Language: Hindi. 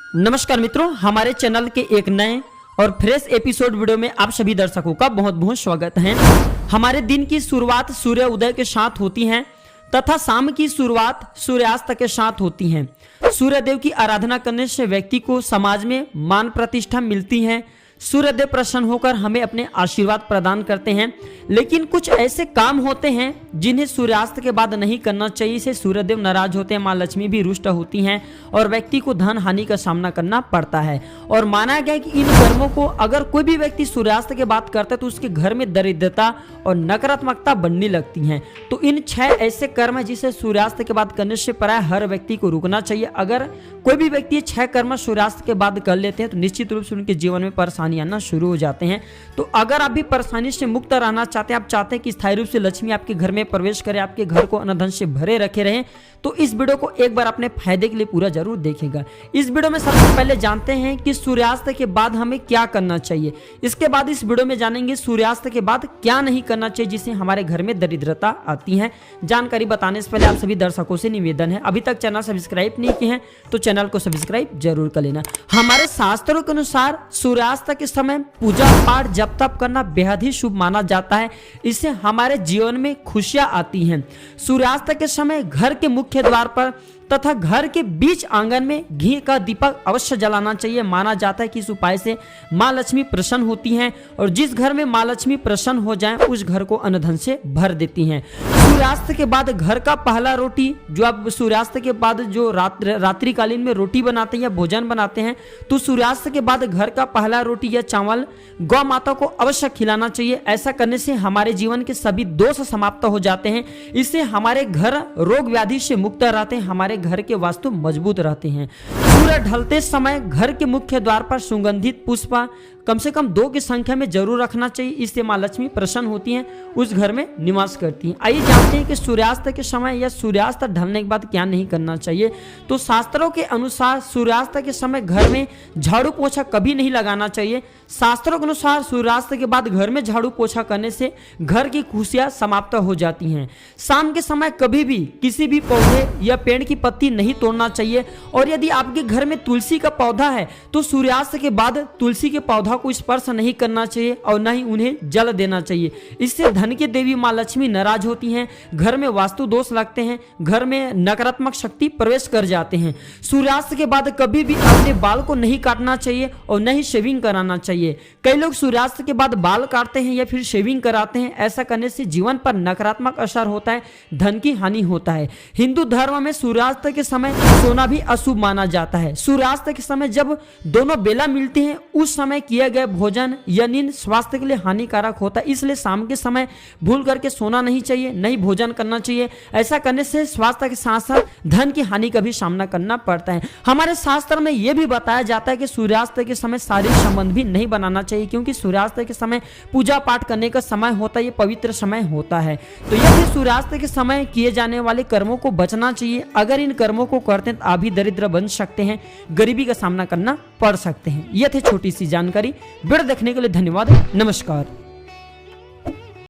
नमस्कार मित्रों, हमारे चैनल के एक नए और फ्रेश एपिसोड वीडियो में आप सभी दर्शकों का बहुत बहुत स्वागत है। हमारे दिन की शुरुआत सूर्य उदय के साथ होती है तथा शाम की शुरुआत सूर्यास्त के साथ होती है। सूर्य देव की आराधना करने से व्यक्ति को समाज में मान प्रतिष्ठा मिलती है। सूर्य देव प्रसन्न होकर हमें अपने आशीर्वाद प्रदान करते हैं, लेकिन कुछ ऐसे काम होते हैं जिन्हें सूर्यास्त के बाद नहीं करना चाहिए। इसे सूर्य देव नाराज होते हैं, माँ लक्ष्मी भी रुष्ट होती हैं और व्यक्ति को धन हानि का सामना करना पड़ता है। और माना गया कि इन कर्मों को अगर कोई भी व्यक्ति सूर्यास्त के बाद करता है तो उसके घर में दरिद्रता और नकारात्मकता बनने लगती है। तो इन 6 ऐसे कर्म है जिसे सूर्यास्त के बाद करने से प्राय हर व्यक्ति को रुकना चाहिए। अगर कोई भी व्यक्ति 6 कर्म सूर्यास्त के बाद कर लेते हैं तो निश्चित रूप से उनके जीवन में परेशानी आना शुरू हो जाते हैं। तो अगर आप भी परेशानी से मुक्त रहना चाहते हैं, आप चाहते हैं कि स्थायी रूप से लक्ष्मी आपके घर में प्रवेश करे, आपके घर को अन्न से भरे रखे रहें, तो इस वीडियो को एक बार अपने फायदे के लिए पूरा जरूर देखेगा। इस वीडियो में सबसे पहले जानते हैं कि सूर्यास्त के बाद हमें क्या करना चाहिए। इसके बाद इस वीडियो में जानेंगे सूर्यास्त के बाद क्या नहीं करना चाहिए जिससे हमारे घर में दरिद्रता आती है। जानकारी बताने से पहले आप सभी दर्शकों से निवेदन है, अभी तक चैनल सब्सक्राइब नहीं किए हैं तो चैनल को सब्सक्राइब जरूर कर लेना। हमारे शास्त्रों के अनुसार सूर्यास्त के समय पूजा पाठ जप तप करना बेहद ही शुभ माना जाता है। इससे हमारे जीवन में खुशियां आती हैं। सूर्यास्त के समय घर के मुख्य द्वार पर तथा घर के बीच आंगन में घी का दीपक अवश्य जलाना चाहिए। माना जाता है कि इस उपाय से माँ लक्ष्मी प्रसन्न होती हैं और जिस घर में माँ लक्ष्मी प्रसन्न हो जाए उस घर को अन्न धन से भर देती हैं। सूर्यास्त के बाद घर का पहला रोटी जो आप सूर्यास्त के बाद जो रात्रिकालीन में रोटी बनाते हैं या भोजन बनाते हैं, तो सूर्यास्त के बाद घर का पहला रोटी या चावल गौ माता को अवश्य खिलाना चाहिए। ऐसा करने से हमारे जीवन के सभी दोष समाप्त हो जाते हैं। इससे हमारे घर रोग व्याधि से मुक्त रहते हैं, हमारे घर के वास्तु मजबूत रहते हैं। सूर्य ढलते समय घर के मुख्य द्वार पर सुगंधित पुष्प कम से कम 2 की संख्या में जरूर रखना चाहिए। इससे माँ लक्ष्मी प्रसन्न होती हैं, उस घर में निवास करती हैं। आइए जानते हैं कि सूर्यास्त के समय या सूर्यास्त ढलने के बाद क्या नहीं करना चाहिए। तो शास्त्रों के अनुसार सूर्यास्त के समय घर में झाड़ू पोछा कभी नहीं लगाना चाहिए। शास्त्रों के अनुसार सूर्यास्त के बाद घर में झाड़ू पोछा करने से घर की खुशियां समाप्त हो जाती हैं। शाम के समय कभी भी किसी भी पौधे या पेड़ की पत्ती नहीं तोड़ना चाहिए। और यदि आपके घर में तुलसी का पौधा है तो सूर्यास्त के बाद तुलसी के पौधा को स्पर्श नहीं करना चाहिए और न ही उन्हें जल देना चाहिए। इससे धन की देवी माँ लक्ष्मी नाराज होती हैं, घर में वास्तु दोष लगते हैं, घर में नकारात्मक शक्ति प्रवेश कर जाते हैं। सूर्यास्त के बाद कभी भी अपने बाल को नहीं काटना चाहिए और न ही शेविंग कराना चाहिए। कई लोग सूर्यास्त के बाद बाल काटते हैं या फिर शेविंग कराते हैं। ऐसा करने से जीवन पर नकारात्मक असर होता है, धन की हानि होता है। हिंदू धर्म में सूर्यास्त के समय सोना भी अशुभ माना जाता है। सूर्यास्त के समय जब दोनों बेला मिलती हैं उस समय किया गया भोजन या नींद स्वास्थ्य के लिए हानिकारक होता है। इसलिए शाम के समय भूल करके सोना नहीं चाहिए, नहीं भोजन करना चाहिए। ऐसा करने से स्वास्थ्य के साथ साथ धन की हानि का भी सामना करना पड़ता है। हमारे शास्त्र में यह भी बताया जाता है कि सूर्यास्त के समय शारीरिक संबंध भी नहीं बनाना चाहिए, क्योंकि सूर्यास्त के समय पूजा पाठ करने का समय होता है, ये पवित्र समय होता है। तो यदि सूर्यास्त के समय किए जाने वाले कर्मों को बचना चाहिए। अगर इन कर्मों को करते हैं तो आप भी दरिद्र बन सकते हैं, गरीबी का सामना करना पड़ सकते हैं। यह थी छोटी सी जानकारी। वीडियो देखने के लिए धन्यवाद। नमस्कार।